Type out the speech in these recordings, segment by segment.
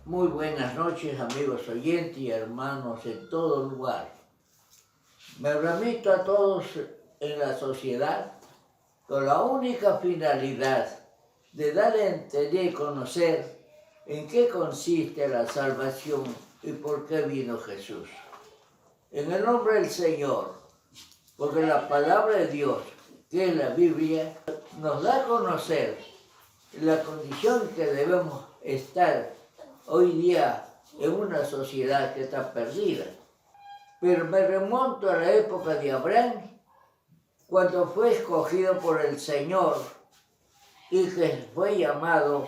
Muy buenas noches, amigos oyentes y hermanos en todo lugar. Me remito a todos en la sociedad con la única finalidad de dar a entender y conocer en qué consiste la salvación y por qué vino Jesús. En el nombre del Señor, porque la palabra de Dios, que es la Biblia, nos da a conocer la condición que debemos estar hoy día en una sociedad que está perdida. Pero me remonto a la época de Abraham, cuando fue escogido por el Señor y que fue llamado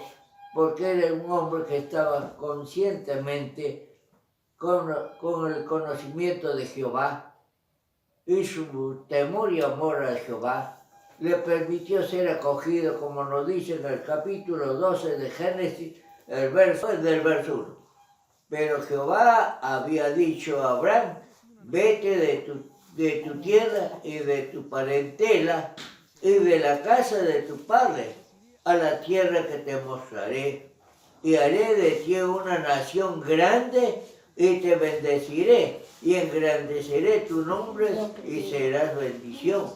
porque era un hombre que estaba conscientemente con el conocimiento de Jehová y su temor y amor a Jehová le permitió ser acogido, como nos dice en el capítulo 12 de Génesis, el verso 1. Pero Jehová había dicho a Abraham: vete de tu tierra y de tu parentela y de la casa de tu padre a la tierra que te mostraré, y haré de ti una nación grande y te bendeciré y engrandeceré tu nombre y serás bendición.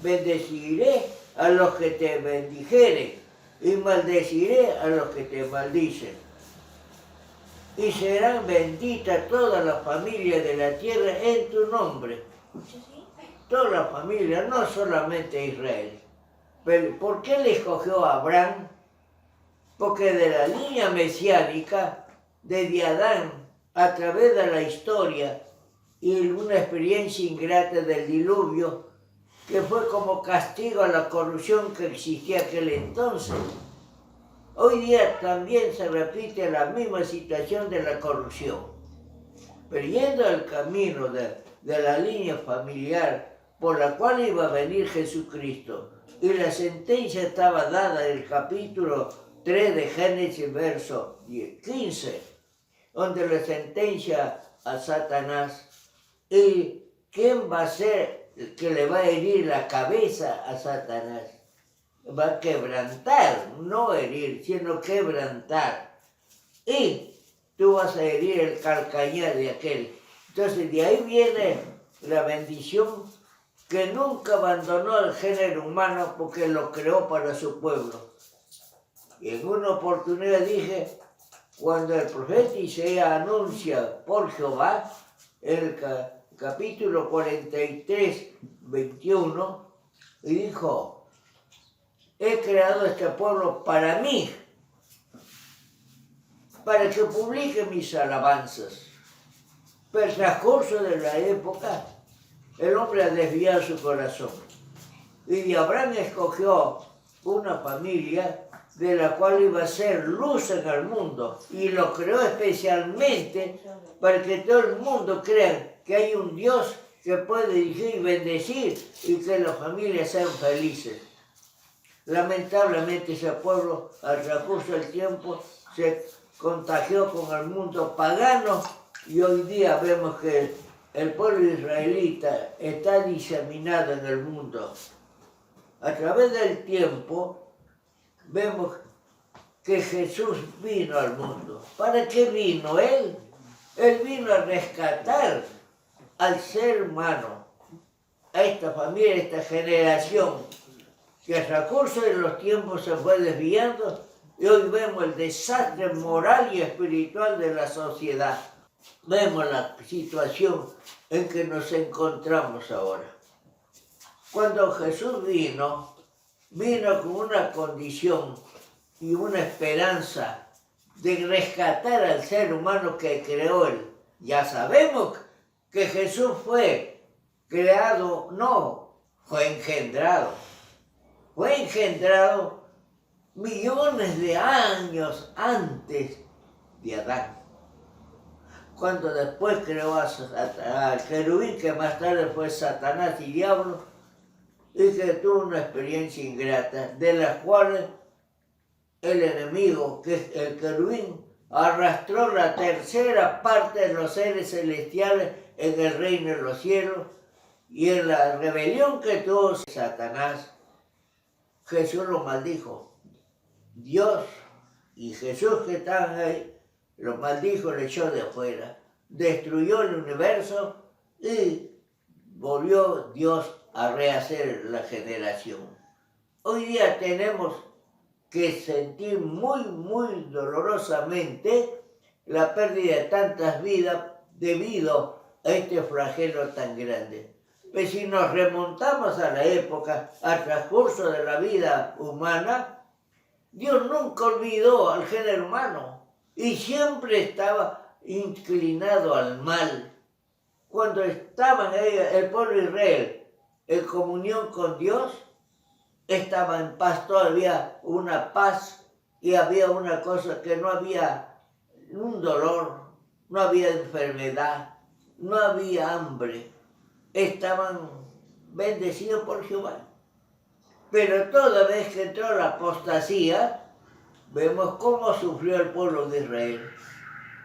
Bendeciré a los que te bendijeren y maldeciré a los que te maldicen. Y serán benditas todas las familias de la tierra en tu nombre. Todas las familias, no solamente Israel. Pero ¿por qué le escogió a Abraham? Porque de la línea mesiánica, desde Adán, a través de la historia y una experiencia ingrata del diluvio, que fue como castigo a la corrupción que existía aquel entonces. Hoy día también se repite la misma situación de la corrupción. Pero yendo al camino de la línea familiar por la cual iba a venir Jesucristo, y la sentencia estaba dada en el capítulo 3 de Génesis, verso 15, donde la sentencia a Satanás, y quién va a ser el que le va a herir la cabeza a Satanás. Va a quebrantar, no herir, sino quebrantar. Y tú vas a herir el calcañar de aquel. Entonces de ahí viene la bendición que nunca abandonó al género humano porque lo creó para su pueblo. Y en una oportunidad dije, cuando el profeta Isaías anuncia por Jehová, en el capítulo 43, 21, y dijo: he creado este pueblo para mí, para que publique mis alabanzas. Pero el transcurso de la época, el hombre ha desviado su corazón. Y de Abraham escogió una familia de la cual iba a ser luz en el mundo. Y lo creó especialmente para que todo el mundo crea que hay un Dios que puede dirigir y bendecir y que las familias sean felices. Lamentablemente ese pueblo, al transcurso del tiempo, se contagió con el mundo pagano y hoy día vemos que el pueblo israelita está diseminado en el mundo. A través del tiempo vemos que Jesús vino al mundo. ¿Para qué vino Él? Él vino a rescatar al ser humano, a esta familia, a esta generación, que al transcurso de los tiempos se fue desviando y hoy vemos el desastre moral y espiritual de la sociedad. Vemos la situación en que nos encontramos ahora. Cuando Jesús vino con una condición y una esperanza de rescatar al ser humano que creó Él. Ya sabemos que Jesús fue creado, no, fue engendrado. Fue engendrado millones de años antes de Adán. Cuando después creó al querubín, que más tarde fue Satanás y diablo, y que tuvo una experiencia ingrata, de la cual el enemigo, que es el querubín, arrastró la tercera parte de los seres celestiales en el reino de los cielos, y en la rebelión que tuvo Satanás, Jesús lo maldijo. Dios y Jesús que están ahí lo maldijo, lo echó de afuera, destruyó el universo y volvió Dios a rehacer la generación. Hoy día tenemos que sentir muy dolorosamente la pérdida de tantas vidas debido a este flagelo tan grande. Pero si nos remontamos a la época, al transcurso de la vida humana, Dios nunca olvidó al género humano y siempre estaba inclinado al mal. Cuando estaban el pueblo de Israel en comunión con Dios, estaba en paz, todavía una paz y había una cosa que no había un dolor, no había enfermedad, no había hambre. Estaban bendecidos por Jehová. Pero toda vez que entró la apostasía, vemos cómo sufrió el pueblo de Israel.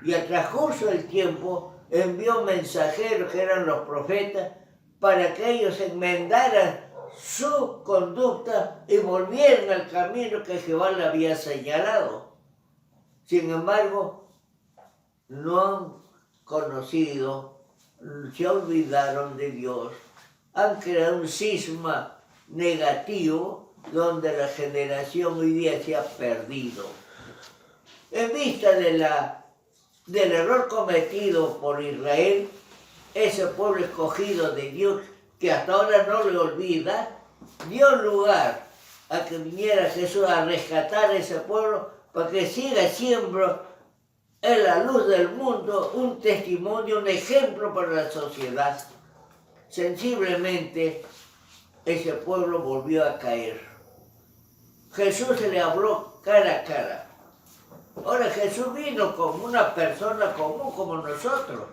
Y al transcurso del tiempo envió mensajeros que eran los profetas para que ellos enmendaran su conducta y volvieran al camino que Jehová le había señalado. Sin embargo, no han conocido, se olvidaron de Dios, han creado un cisma negativo donde la generación hoy día se ha perdido. En vista del error cometido por Israel, ese pueblo escogido de Dios que hasta ahora no le olvida, dio lugar a que viniera Jesús a rescatar a ese pueblo para que siga siempre en la luz del mundo un testimonio, un ejemplo para la sociedad. Sensiblemente, ese pueblo volvió a caer. Jesús se le habló cara a cara. Ahora Jesús vino como una persona común como nosotros,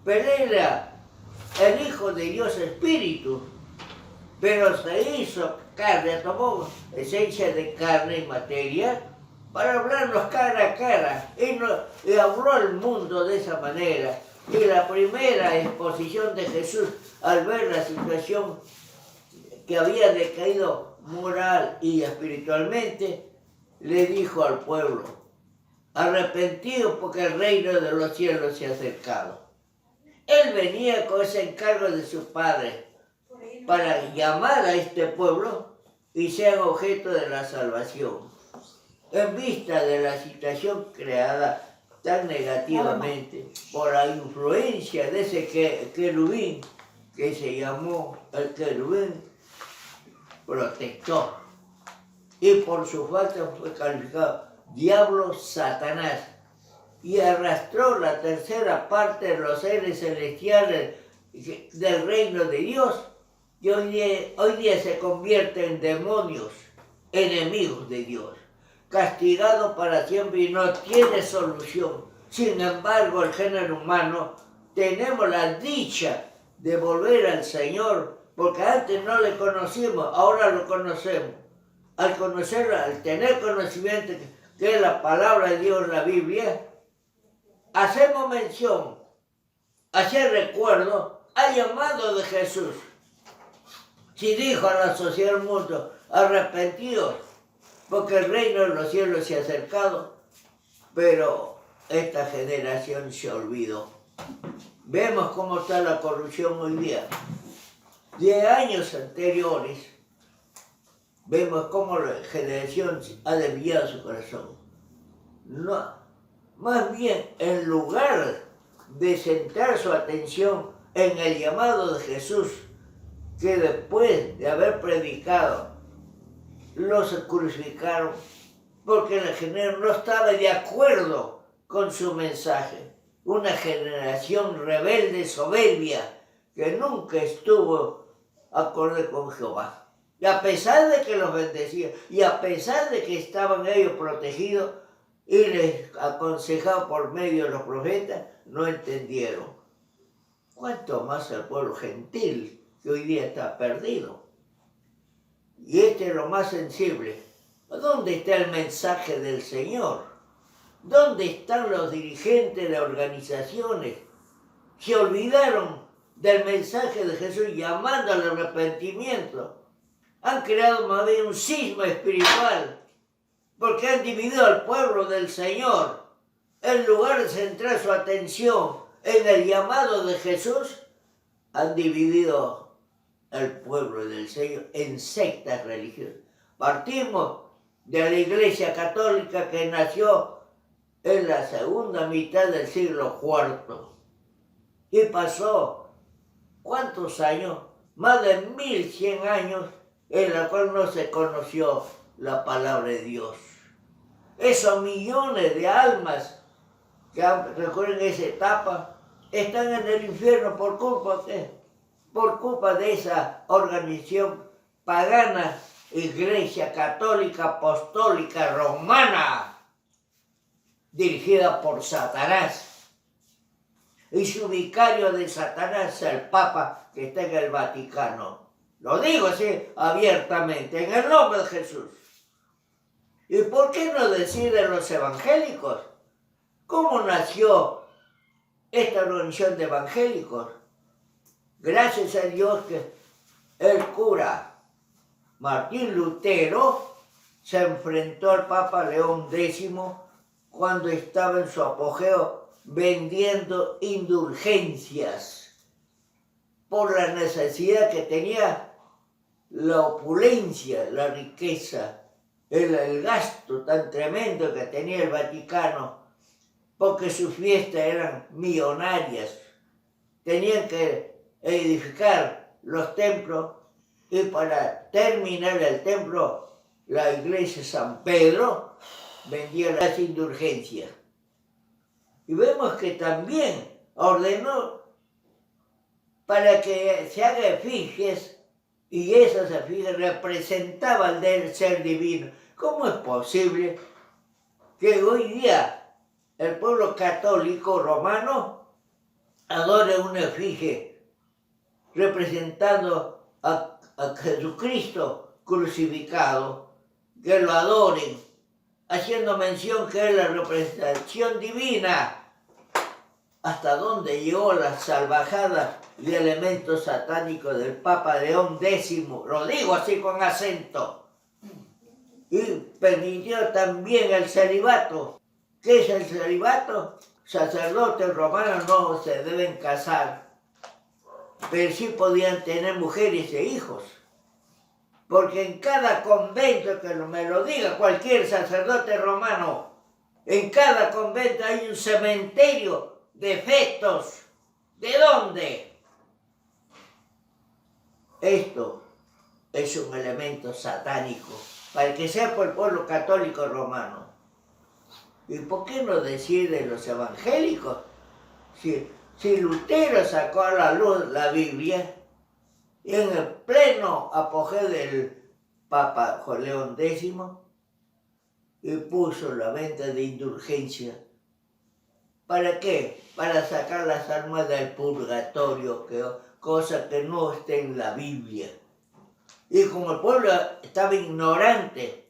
pero era el Hijo de Dios Espíritu, pero se hizo carne, tomó esencia de carne y materia para hablarnos cara a cara y habló al mundo de esa manera. Y la primera exposición de Jesús al ver la situación que había decaído moral y espiritualmente, le dijo al pueblo: arrepentido porque el reino de los cielos se ha acercado. Él venía con ese encargo de su padre para llamar a este pueblo y ser objeto de la salvación. En vista de la situación creada tan negativamente por la influencia de ese querubín que se llamó el querubín protector, y por su falta fue calificado diablo Satanás, y arrastró la tercera parte de los seres celestiales del reino de Dios, y hoy día se convierte en demonios, enemigos de Dios, castigado para siempre y no tiene solución. Sin embargo, el género humano tenemos la dicha de volver al Señor, porque antes no le conocimos, ahora lo conocemos. Al conocerlo, al tener conocimiento que es la palabra de Dios, la Biblia, hacemos mención, hacer recuerdo al llamado de Jesús. Si dijo a la sociedad del mundo: arrepentidos, porque el reino de los cielos se ha acercado, pero esta generación se olvidó. Vemos cómo está la corrupción hoy día. 10 años anteriores, vemos cómo la generación ha desviado su corazón. No, más bien, en lugar de centrar su atención en el llamado de Jesús, que después de haber predicado, los crucificaron, porque la generación no estaba de acuerdo con su mensaje. Una generación rebelde, soberbia, que nunca estuvo acorde con Jehová. Y a pesar de que los bendecía, y a pesar de que estaban ellos protegidos y les aconsejaban por medio de los profetas, no entendieron. Cuánto más el pueblo gentil, que hoy día está perdido. Y este es lo más sensible. ¿Dónde está el mensaje del Señor? ¿Dónde están los dirigentes de organizaciones? Se olvidaron del mensaje de Jesús llamando al arrepentimiento. Han creado más bien un cisma espiritual, porque han dividido al pueblo del Señor en lugar de centrar su atención en el llamado de Jesús, han dividido el pueblo del Señor en sectas religiosas. Partimos de la Iglesia Católica que nació en la segunda mitad del siglo IV y pasó, ¿cuántos años? Más de 1100 años en la cual no se conoció la palabra de Dios. Esos millones de almas que recorren esa etapa están en el infierno por culpa de qué? Por culpa de esa organización pagana, Iglesia Católica Apostólica Romana, dirigida por Satanás. Y su vicario de Satanás es el Papa que está en el Vaticano. Lo digo así abiertamente, en el nombre de Jesús. ¿Y por qué no decir de los evangélicos? ¿Cómo nació esta organización de evangélicos? Gracias a Dios que el cura Martín Lutero se enfrentó al Papa León X cuando estaba en su apogeo vendiendo indulgencias por la necesidad que tenía, la opulencia, la riqueza, el gasto tan tremendo que tenía el Vaticano, porque sus fiestas eran millonarias. Tenían que edificar los templos y para terminar el templo, la iglesia San Pedro vendía las indulgencias. Y vemos que también ordenó para que se haga efigies, y esas efigies representaban del ser divino. ¿Cómo es posible que hoy día el pueblo católico romano adore una efigie representando a Jesucristo crucificado, que lo adoren, haciendo mención que es la representación divina? ¿Hasta dónde llegó la salvajada y elementos satánicos del Papa León X? Lo digo así con acento. Y permitió también el celibato. ¿Qué es el celibato? Sacerdotes romanos no se deben casar, pero sí podían tener mujeres e hijos. Porque en cada convento, que me lo diga cualquier sacerdote romano, en cada convento hay un cementerio de fetos. ¿De dónde? Esto es un elemento satánico para que sea por el pueblo católico romano. ¿Y por qué no decir de los evangélicos? Si Lutero sacó a la luz la Biblia, y en el pleno apogeo del Papa León X, y puso la venta de indulgencia. ¿Para qué? Para sacar las almas del purgatorio, cosa que no está en la Biblia. Y como el pueblo estaba ignorante,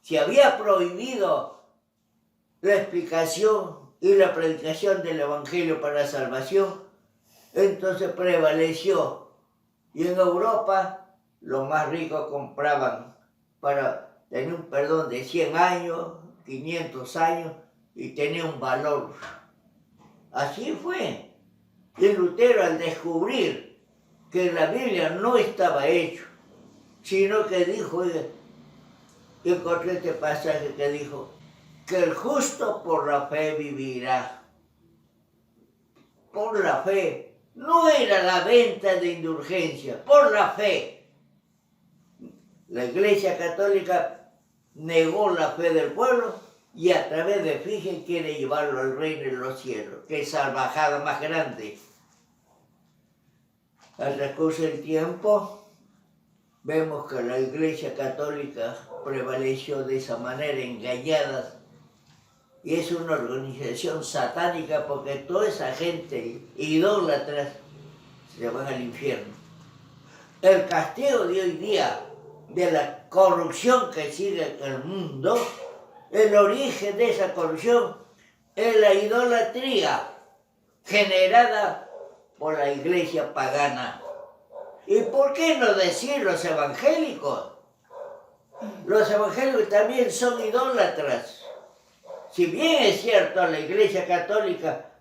se había prohibido la explicación y la predicación del Evangelio para la salvación, entonces prevaleció. Y en Europa los más ricos compraban para tener un perdón de 100 años, 500 años, y tenía un valor. Así fue. Y Lutero, al descubrir que la Biblia no estaba hecho, sino que dijo, yo encontré este pasaje que dijo, que el justo por la fe vivirá. Por la fe. No era la venta de indulgencia, por la fe. La Iglesia Católica negó la fe del pueblo y a través de efigie quiere llevarlo al reino de los cielos, que es salvajada más grande. Al transcurso del tiempo, vemos que la Iglesia Católica prevaleció de esa manera, engañada, y es una organización satánica porque toda esa gente idólatra se van al infierno. El castigo de hoy día de la corrupción que sigue en el mundo, el origen de esa corrupción es la idolatría generada por la iglesia pagana. ¿Y por qué no decir los evangélicos? Los evangélicos también son idólatras. Si bien es cierto, la Iglesia Católica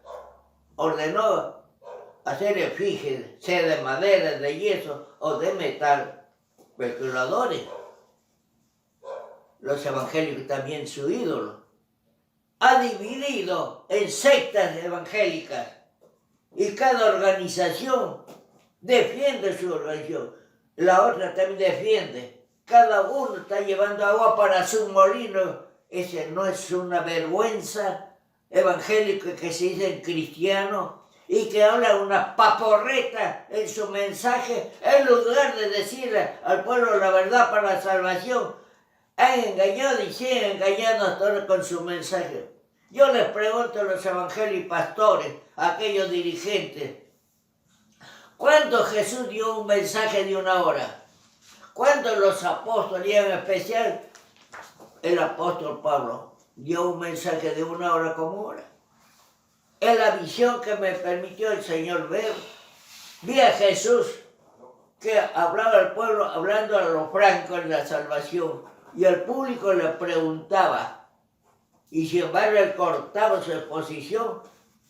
ordenó hacer efigies, sea de madera, de yeso o de metal, pero que lo adoren. Los evangélicos también su ídolo. Ha dividido en sectas evangélicas y cada organización defiende su organización. La otra también defiende. Cada uno está llevando agua para su molino. Ese no es una vergüenza evangélico que se dicen cristianos y que hablan una paporreta en su mensaje en lugar de decirle al pueblo la verdad para la salvación. Han engañado y siguen engañando hasta ahora con su mensaje. Yo les pregunto a los evangélicos pastores, a aquellos dirigentes, ¿cuándo Jesús dio un mensaje de 1 hora? ¿Cuándo los apóstoles, y en especial el apóstol Pablo, dio un mensaje de 1 hora como hora? Es la visión que me permitió el Señor ver. Vi a Jesús que hablaba al pueblo, hablando a los francos en la salvación, y el público le preguntaba, y sin embargo él cortaba su exposición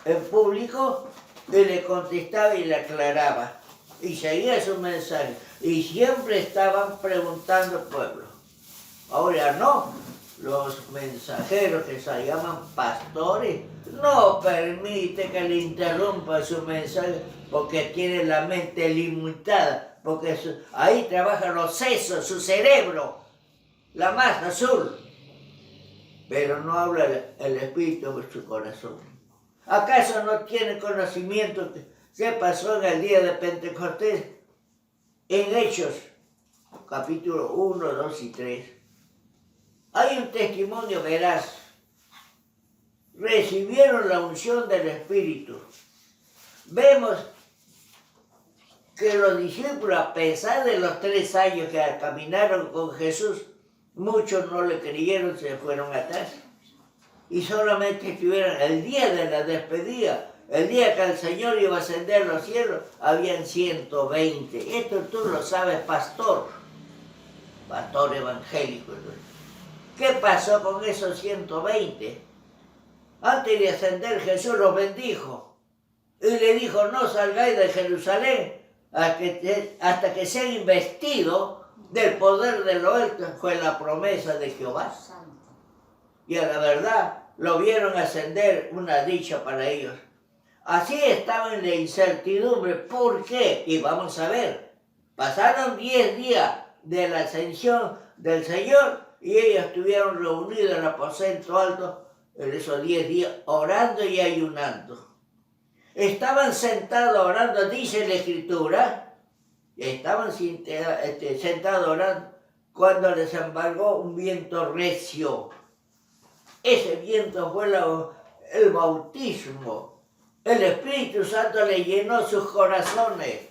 en público y le contestaba y le aclaraba, y seguía su mensaje, y siempre estaban preguntando al pueblo. Ahora no, los mensajeros que se llaman pastores no permiten que le interrumpa su mensaje porque tienen la mente limitada, porque ahí trabajan los sesos, su cerebro, la masa azul, pero no habla el espíritu de su corazón. ¿Acaso no tiene conocimiento de qué pasó en el día de Pentecostés? En Hechos, capítulo 1, 2 y 3. Hay un testimonio veraz. Recibieron la unción del Espíritu. Vemos que los discípulos, a pesar de los 3 años que caminaron con Jesús, muchos no le creyeron, se fueron atrás. Y solamente estuvieron el día de la despedida, el día que el Señor iba a ascender a los cielos, habían 120. Esto tú lo sabes, pastor evangélico. ¿Qué pasó con esos 120? Antes de ascender, Jesús los bendijo y le dijo, no salgáis de Jerusalén hasta que sean investidos del poder de lo alto. Fue la promesa de Jehová. Y a la verdad, lo vieron ascender, una dicha para ellos. Así estaban en la incertidumbre. ¿Por qué? Y vamos a ver. Pasaron 10 días de la ascensión del Señor y ellos estuvieron reunidos en el aposento alto en esos 10 días, orando y ayunando. Estaban sentados orando, dice la Escritura, estaban sentados orando cuando les embargó un viento recio. Ese viento fue el bautismo. El Espíritu Santo le llenó sus corazones.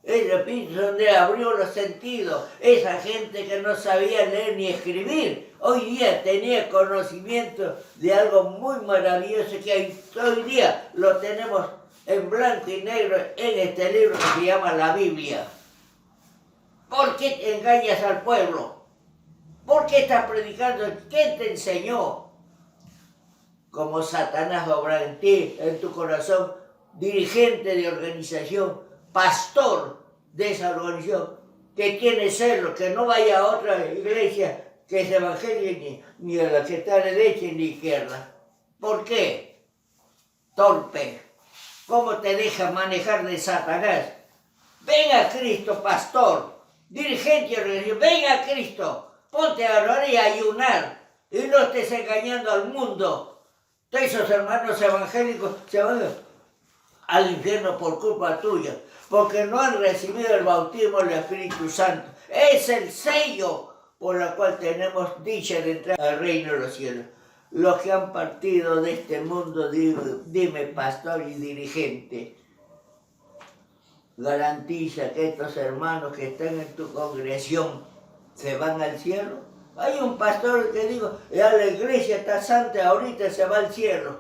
El Espíritu Santo le abrió los sentidos. Esa gente que no sabía leer ni escribir, hoy día tenía conocimiento de algo muy maravilloso que hoy día lo tenemos en blanco y negro en este libro que se llama la Biblia. ¿Por qué te engañas al pueblo? ¿Por qué estás predicando? ¿Quién te enseñó? Como Satanás obra en ti, en tu corazón, dirigente de organización, pastor de esa organización, que tiene celo, que no vaya a otra iglesia que es evangélica ni a la que está a derecha ni izquierda. ¿Por qué? Torpe. ¿Cómo te deja manejar de Satanás? Ven a Cristo, pastor, dirigente de organización, ven a Cristo, ponte a orar y a ayunar y no estés engañando al mundo. Todos esos hermanos evangélicos se van al infierno por culpa tuya, porque no han recibido el bautismo del Espíritu Santo. Es el sello por el cual tenemos dicha de entrar al reino de los cielos. Los que han partido de este mundo, dime pastor y dirigente, garantiza que estos hermanos que están en tu congregación se van al cielo. Hay un pastor que digo, ya la iglesia está santa, ahorita se va al cielo.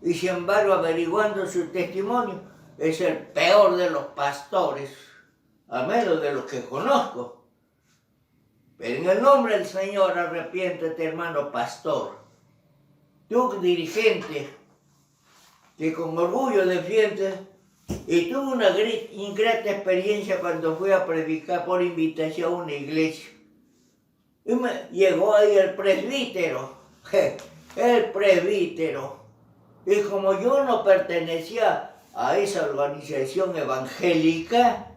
Y sin embargo, averiguando su testimonio, es el peor de los pastores, al menos de los que conozco. Pero en el nombre del Señor, arrepiéntete, hermano pastor. tú dirigente que con orgullo defiendes, y tuve una ingrata experiencia cuando fui a predicar por invitación a una iglesia. Y llegó ahí el presbítero, y como yo no pertenecía a esa organización evangélica,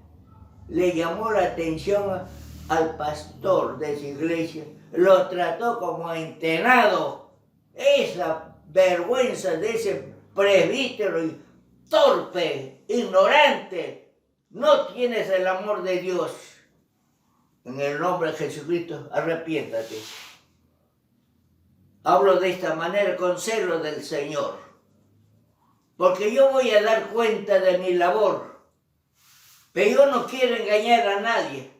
le llamó la atención al pastor de esa iglesia, lo trató como entenado. Esa vergüenza de ese presbítero torpe, ignorante, no tienes el amor de Dios. En el nombre de Jesucristo, arrepiéntate. Hablo de esta manera con celo del Señor, porque yo voy a dar cuenta de mi labor, pero yo no quiero engañar a nadie.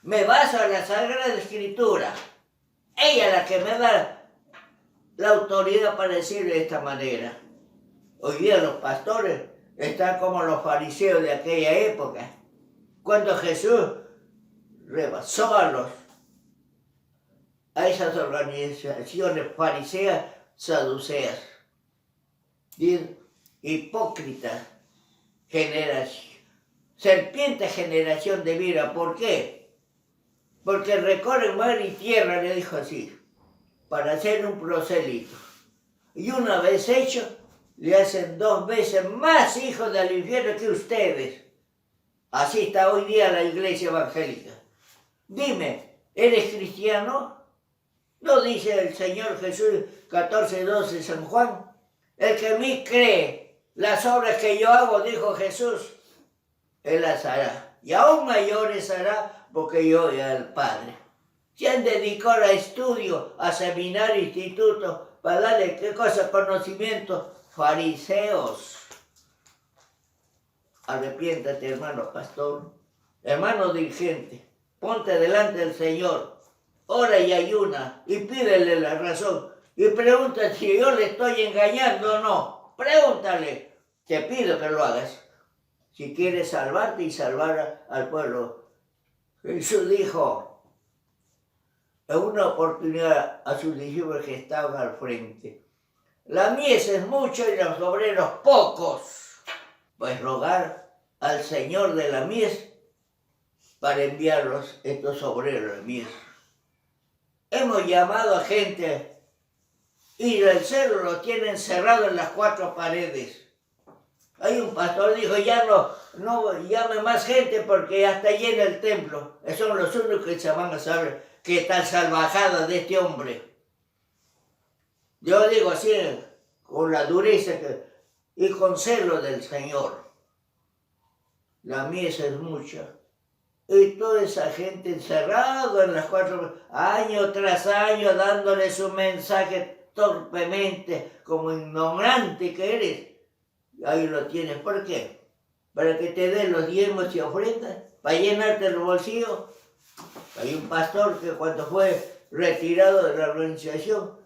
Me baso a la Sagrada Escritura. Ella es la que me da la autoridad para decirle de esta manera. Hoy día los pastores están como los fariseos de aquella época, cuando Jesús rebasó a esas organizaciones fariseas, saduceas, hipócritas, serpiente generación de vida. ¿Por qué? Porque recorren mar y tierra, le dijo así, para ser un prosélito. Y una vez hecho, le hacen 2 veces más hijos del infierno que ustedes. Así está hoy día la iglesia evangélica. Dime, ¿eres cristiano? ¿No dice el Señor Jesús 14:12 San Juan? El que en mí cree, las obras que yo hago, dijo Jesús, Él las hará. Y aún mayores hará, porque yo voy al Padre. Se han dedicado a estudio, a seminario, instituto, para darle, ¿qué cosa? Conocimiento. Fariseos. Arrepiéntate, hermano pastor, hermano dirigente, ponte delante del Señor, ora y ayuna y pídele la razón y pregunta si yo le estoy engañando o no. Pregúntale, te pido que lo hagas, si quieres salvarte y salvar al pueblo. Jesús dijo en una oportunidad a sus discípulos que estaban al frente: la mies es mucha y los obreros pocos. Pues rogar al Señor de la mies para enviarlos estos obreros de mies. Hemos llamado a gente y el celo lo tienen cerrado en las 4 paredes. Hay un pastor que dijo, ya no llame más gente porque ya está lleno el templo. Esos son los únicos que se van a saber qué tal salvajada de este hombre. Yo digo así, con la dureza y con celo del Señor. La mies es mucha. Y toda esa gente encerrada en las 4, año tras año, dándole su mensaje torpemente, como ignorante que eres. Ahí lo tienes. ¿Por qué? Para que te den los diezmos y ofrendas, para llenarte los bolsillos. Hay un pastor que cuando fue retirado de la organización,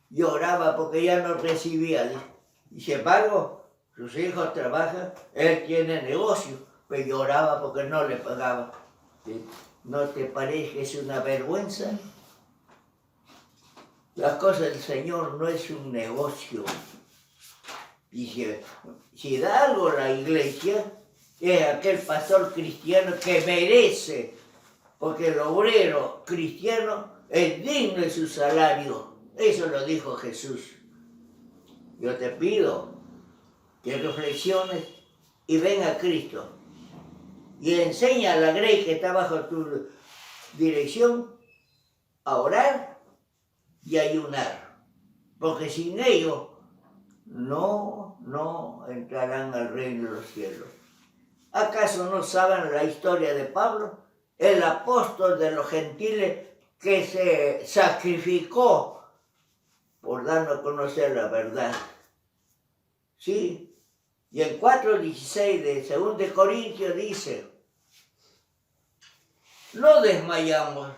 lloraba porque ya no recibía. Y sin embargo, sus hijos trabajan, él tiene negocio, pero lloraba porque no le pagaba. ¿No te parece que es una vergüenza? Las cosas del Señor no es un negocio. Y si da algo la iglesia, es aquel pastor cristiano que merece, porque el obrero cristiano es digno de su salario. Eso lo dijo Jesús. Yo te pido que reflexiones y ven a Cristo y enseña a la grey que está bajo tu dirección a orar y ayunar, porque sin ello no entrarán al reino de los cielos. ¿Acaso no saben la historia de Pablo, el apóstol de los gentiles que se sacrificó por darnos a conocer la verdad? Sí, y en 4:16 de 2 Corintios dice, no desmayamos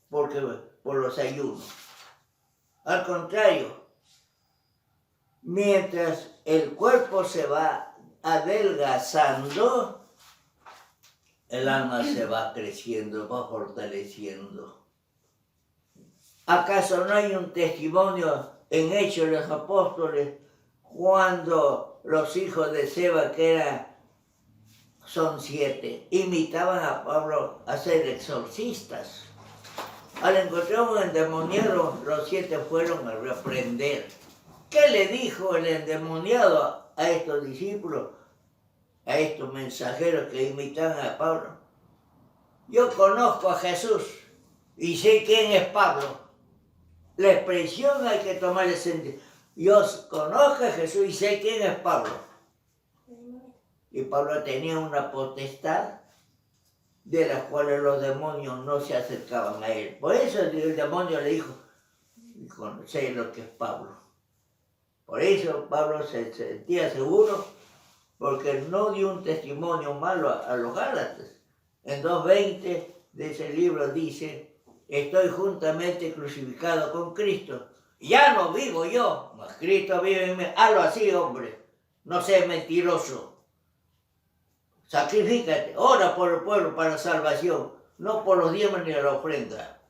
por los ayunos. Al contrario, mientras el cuerpo se va adelgazando, el alma se va creciendo, va fortaleciendo. ¿Acaso no hay un testimonio en Hechos de los Apóstoles, cuando los hijos de Seba, son 7, invitaban a Pablo a ser exorcistas. Al encontrar un endemoniado, los 7 fueron a reprender. ¿Qué le dijo el endemoniado a estos discípulos, a estos mensajeros que invitaban a Pablo? Yo conozco a Jesús y sé quién es Pablo. La expresión hay que tomarle sentido. Yo conozco a Jesús y sé quién es Pablo. Y Pablo tenía una potestad de la cual los demonios no se acercaban a él. Por eso el demonio le dijo, sé lo que es Pablo. Por eso Pablo se sentía seguro, porque no dio un testimonio malo a los Gálatas. En 2:20 de ese libro dice, estoy juntamente crucificado con Cristo. Ya no vivo yo, mas Cristo vive en mí. Hazlo así, hombre. No seas mentiroso. Sacrifícate, ora por el pueblo para salvación, no por los diezmos ni la ofrenda.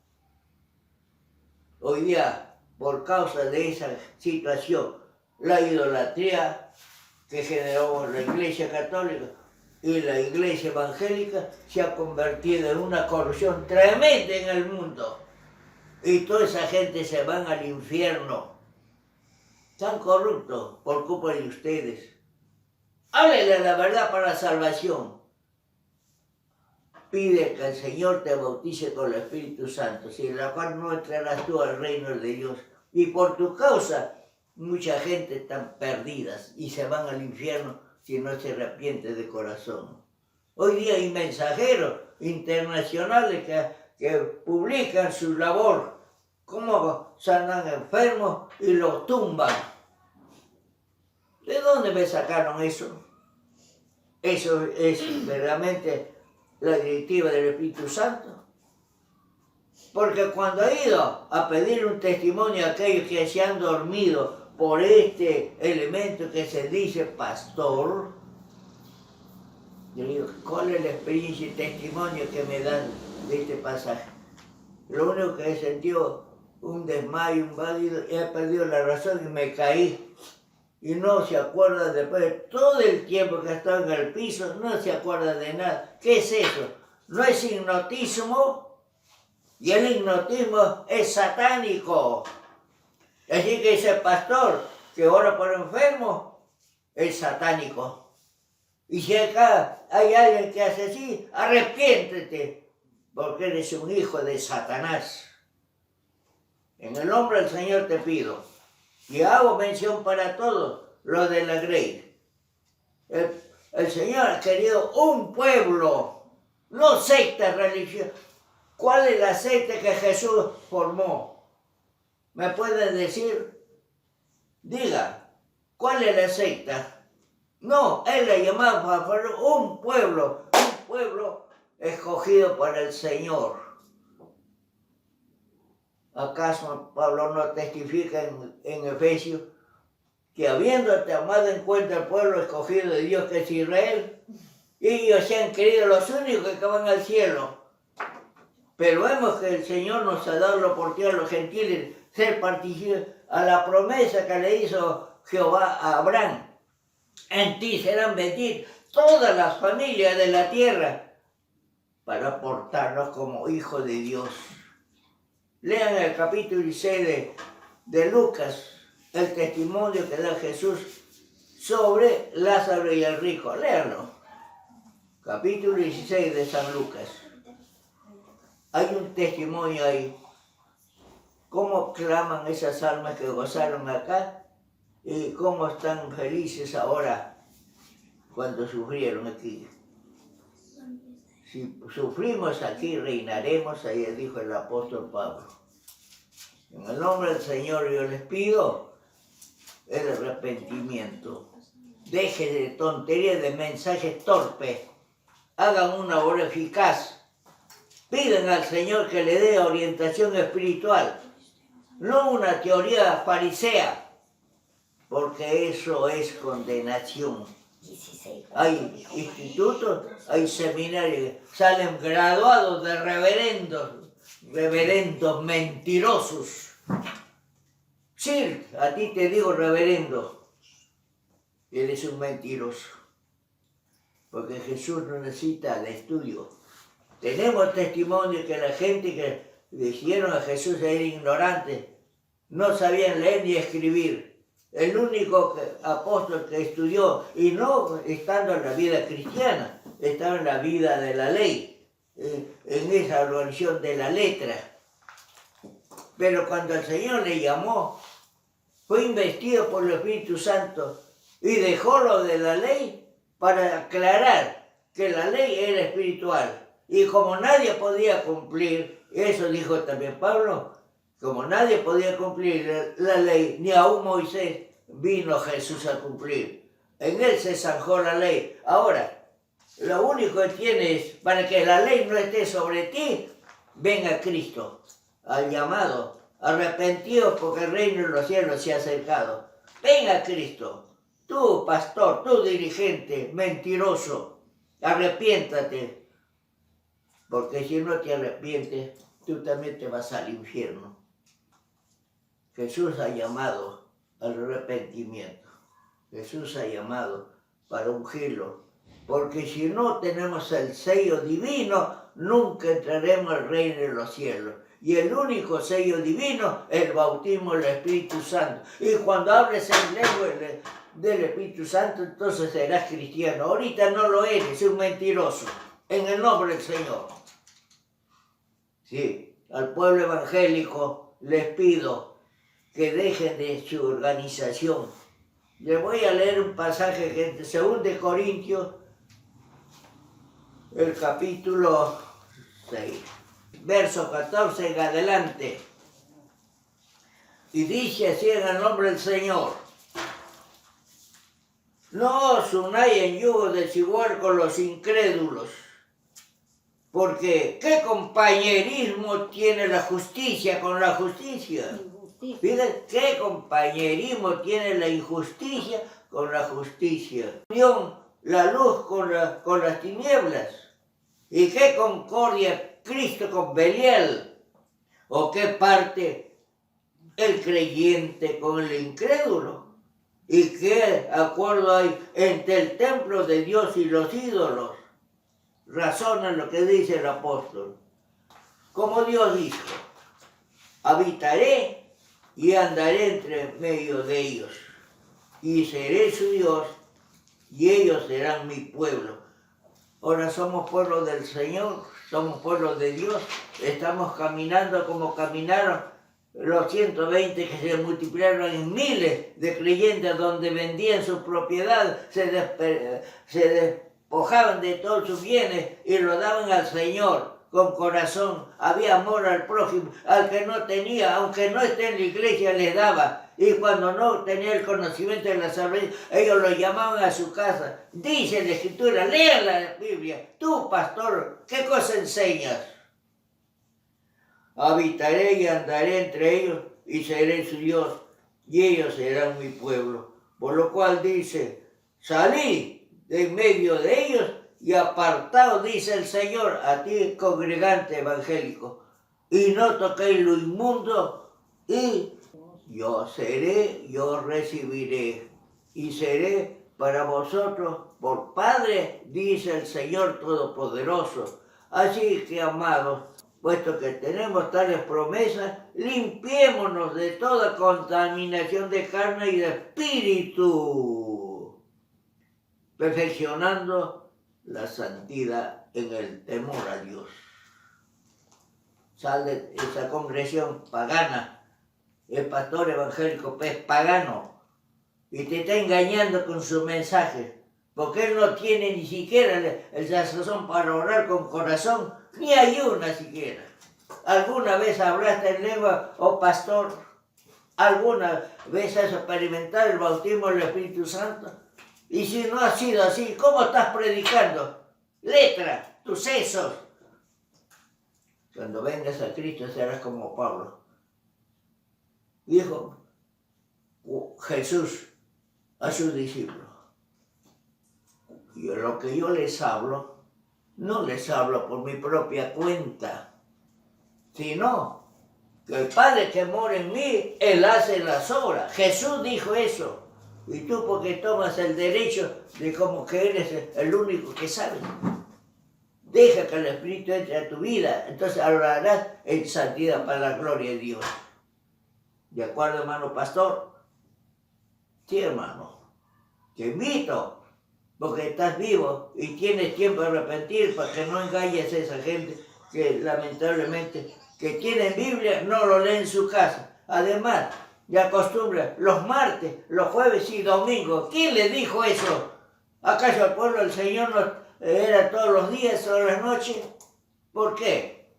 Hoy día, por causa de esa situación, la idolatría que generó la Iglesia Católica y la Iglesia Evangélica se ha convertido en una corrupción tremenda en el mundo. Y toda esa gente se van al infierno. Están corruptos por culpa de ustedes. Háblele la verdad para la salvación. Pide que el Señor te bautice con el Espíritu Santo, sin la cual no entrarás tú al reino de Dios. Y por tu causa, mucha gente está perdida y se van al infierno si no se arrepiente de corazón. Hoy día hay mensajeros internacionales que publican su labor, cómo sanan enfermos y los tumban. ¿De dónde me sacaron eso? Eso es verdaderamente la directiva del Espíritu Santo. Porque cuando he ido a pedir un testimonio a aquellos que se han dormido por este elemento que se dice pastor, yo digo, ¿cuál es la experiencia y testimonio que me dan de este pasaje? Lo único que he sentido un desmayo, un válido, he perdido la razón y me caí. Y no se acuerda después de todo el tiempo que ha estado en el piso, no se acuerda de nada. ¿Qué es eso? ¿No es hipnotismo? Y el hipnotismo es satánico. Así que ese pastor que ora por enfermos es satánico. Y si acá hay alguien que hace así, arrepiéntete, porque eres un hijo de Satanás. En el nombre del Señor te pido. Y hago mención para todos los de la Grey. El Señor ha querido un pueblo, no secta religiosa. ¿Cuál es la secta que Jesús formó? ¿Me pueden decir? Diga, ¿cuál es la secta? No, Él le llamaba para un pueblo escogido por el Señor. ¿Acaso Pablo no testifica en Efesios que habiéndote amado en cuenta el pueblo escogido de Dios que es Israel, ellos se han querido los únicos que van al cielo? Pero vemos que el Señor nos ha dado la oportunidad a los gentiles ser partícipes a la promesa que le hizo Jehová a Abraham. En ti serán benditas todas las familias de la tierra para portarnos como hijos de Dios. Lean el capítulo 16 de Lucas, el testimonio que da Jesús sobre Lázaro y el rico. Léanlo. Capítulo 16 de San Lucas. Hay un testimonio ahí. Cómo claman esas almas que gozaron acá y cómo están felices ahora cuando sufrieron aquí. Si sufrimos aquí, reinaremos, ahí dijo el apóstol Pablo. En el nombre del Señor yo les pido el arrepentimiento. Dejen de tonterías, de mensajes torpes. Hagan una obra eficaz. Piden al Señor que le dé orientación espiritual. No una teoría farisea, porque eso es condenación. Hay institutos, hay seminarios, salen graduados de reverendos mentirosos. Sí, a ti te digo, reverendo, eres un mentiroso. Porque Jesús no necesita de estudio. Tenemos testimonio que la gente que dijeron a Jesús era ignorante, no sabían leer ni escribir. El único apóstol que estudió, y no estando en la vida cristiana, estaba en la vida de la ley, en esa organización de la letra. Pero cuando el Señor le llamó, fue investido por el Espíritu Santo y dejó lo de la ley para aclarar que la ley era espiritual. Y como nadie podía cumplir, eso dijo también Pablo, como nadie podía cumplir la ley, ni aún Moisés, vino Jesús a cumplir. En él se zanjó la ley. Ahora, lo único que tienes para que la ley no esté sobre ti, venga Cristo, al llamado, arrepentidos porque el reino de los cielos se ha acercado. Venga Cristo. Tú, pastor, tú, dirigente, mentiroso, arrepiéntate, porque si no te arrepientes, tú también te vas al infierno. Jesús ha llamado al arrepentimiento. Jesús ha llamado para ungirlo, porque si no tenemos el sello divino, nunca entraremos al reino de los cielos. Y el único sello divino es el bautismo del Espíritu Santo. Y cuando hables en lengua del Espíritu Santo, entonces serás cristiano. Ahorita no lo eres, un mentiroso. En el nombre del Señor. Sí, al pueblo evangélico les pido que dejen de su organización. Les voy a leer un pasaje que es de 2 Corintios, el capítulo 6, verso 14 en adelante. Y dice así en el nombre del Señor: no os unáis en yugo desigual con los incrédulos, porque ¿qué compañerismo tiene la justicia con la justicia? Fíjense, ¿qué compañerismo tiene la injusticia con la justicia? La luz con las tinieblas. ¿Y qué concordia Cristo con Belial? ¿O qué parte el creyente con el incrédulo? ¿Y qué acuerdo hay entre el templo de Dios y los ídolos? Razona lo que dice el apóstol. Como Dios dijo, habitaré y andaré entre medio de ellos, y seré su Dios, y ellos serán mi pueblo. Ahora somos pueblo del Señor, somos pueblo de Dios, estamos caminando como caminaron los 120 que se multiplicaron en miles de creyentes, donde vendían su propiedad, se despojaban de todos sus bienes y lo daban al Señor con corazón. Había amor al prójimo, al que no tenía, aunque no esté en la iglesia, les daba. Y cuando no tenía el conocimiento de la salvación, ellos lo llamaban a su casa. Dice la Escritura, lean la Biblia. Tú, pastor, ¿qué cosa enseñas? Habitaré y andaré entre ellos, y seré su Dios, y ellos serán mi pueblo. Por lo cual dice, salí de en medio de ellos, y apartado, dice el Señor, a ti, congregante evangélico, y no toquéis lo inmundo, y yo seré, yo recibiré, y seré para vosotros por Padre, dice el Señor Todopoderoso. Así que, amados, puesto que tenemos tales promesas, limpiémonos de toda contaminación de carne y de espíritu, perfeccionando la santidad en el temor a Dios. Sal de esa congregación pagana, el pastor evangélico es pagano, y te está engañando con su mensaje, porque él no tiene ni siquiera el sazón para orar con corazón, ni ayuna siquiera. ¿Alguna vez hablaste en lengua, oh pastor? ¿Alguna vez has experimentado el bautismo del Espíritu Santo? Y si no ha sido así, ¿cómo estás predicando? Letra, tus sesos. Cuando vengas a Cristo serás como Pablo. Dijo Jesús a sus discípulos: yo lo que yo les hablo, no les hablo por mi propia cuenta, sino que el Padre que mora en mí, Él hace las obras. Jesús dijo eso. Y tú porque tomas el derecho de como que eres el único que sabe. Deja que el Espíritu entre a tu vida, entonces hablarás en santidad para la gloria de Dios. ¿De acuerdo, hermano pastor? Sí, hermano. Te invito, porque estás vivo y tienes tiempo de arrepentir para que no engañes a esa gente que lamentablemente que tiene Biblia no lo lee en su casa. Además, ya acostumbra los martes, los jueves y domingos. ¿Quién le dijo eso? ¿Acaso el pueblo del Señor no era todos los días, todas las noches? ¿Por qué?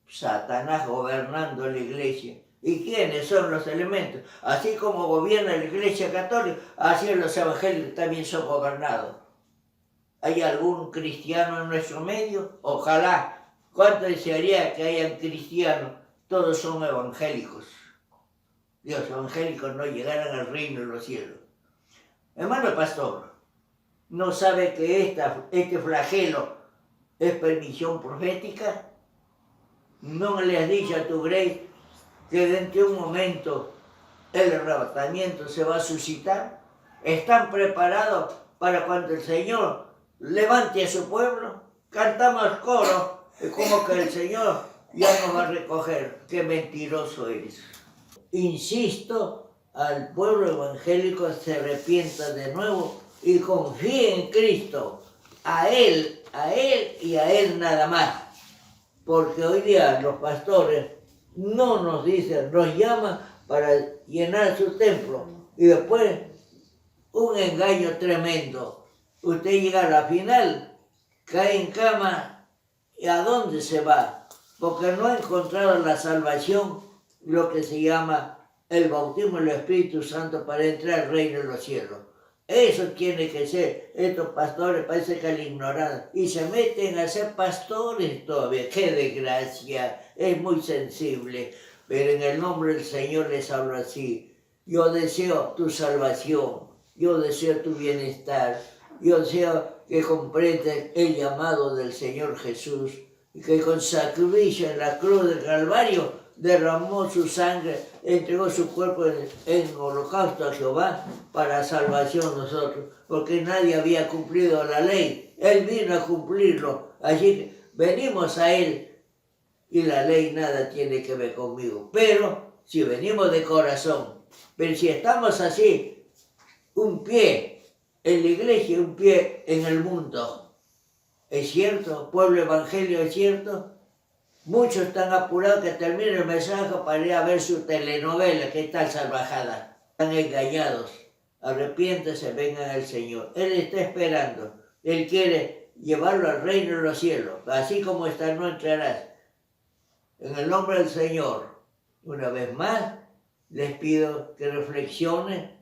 Satanás gobernando la iglesia. ¿Y quiénes son los elementos? Así como gobierna la iglesia católica, así los evangélicos también son gobernados. ¿Hay algún cristiano en nuestro medio? Ojalá. ¿Cuánto desearía que hayan cristianos? Todos son evangélicos. Los evangélicos no llegaran al reino de los cielos. Hermano pastor, ¿no sabe que este flagelo es permisión profética? ¿No le has dicho a tu Grace que dentro de un momento el arrebatamiento se va a suscitar? ¿Están preparados para cuando el Señor levante a su pueblo? Cantamos coro, como que el Señor ya nos va a recoger. ¡Qué mentiroso eres! Insisto, al pueblo evangélico se arrepienta de nuevo y confíe en Cristo, a Él y a Él nada más. Porque hoy día los pastores no nos dicen, nos llaman para llenar su templo y después un engaño tremendo. Usted llega a la final, cae en cama y ¿a dónde se va? Porque no ha encontrado la salvación, lo que se llama el bautismo del Espíritu Santo para entrar al reino de los cielos. Eso tiene que ser. Estos pastores parece que lo ignoran y se meten a ser pastores todavía. ¡Qué desgracia! Es muy sensible, pero en el nombre del Señor les hablo así. Yo deseo tu salvación, yo deseo tu bienestar, yo deseo que comprendas el llamado del Señor Jesús y que con sacrificio en la cruz del Calvario derramó su sangre, entregó su cuerpo en holocausto a Jehová para salvación nosotros, porque nadie había cumplido la ley. Él vino a cumplirlo, así que venimos a Él y la ley nada tiene que ver conmigo. Pero si venimos de corazón, pero si estamos así, un pie en la iglesia y un pie en el mundo, ¿es cierto? Pueblo evangelio, ¿es cierto? Muchos están apurados que termine el mensaje para ir a ver su telenovela, que tal salvajada. Están engañados. Arrepiéntese, vengan al Señor. Él está esperando. Él quiere llevarlo al reino de los cielos. Así como está, no entrarás. En el nombre del Señor, una vez más, les pido que reflexionen,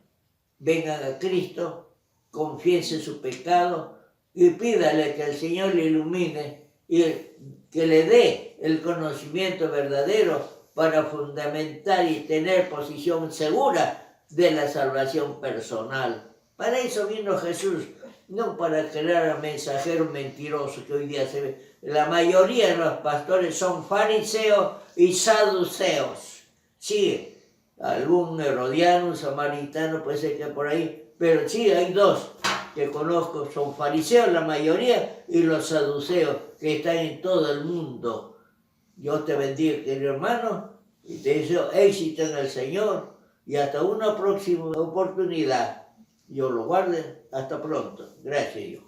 vengan a Cristo, confiesen su pecado y pídale que el Señor le ilumine y que le dé el conocimiento verdadero para fundamentar y tener posición segura de la salvación personal. Para eso vino Jesús, no para crear a mensajeros mentirosos que hoy día se ve. La mayoría de los pastores son fariseos y saduceos. Sí, algún herodiano, un samaritano puede ser que por ahí, pero sí hay dos que conozco, son fariseos la mayoría y los saduceos que están en todo el mundo. Dios te bendiga, querido hermano, y te deseo éxito en el Señor y hasta una próxima oportunidad. Dios lo guarde. Hasta pronto. Gracias, Dios.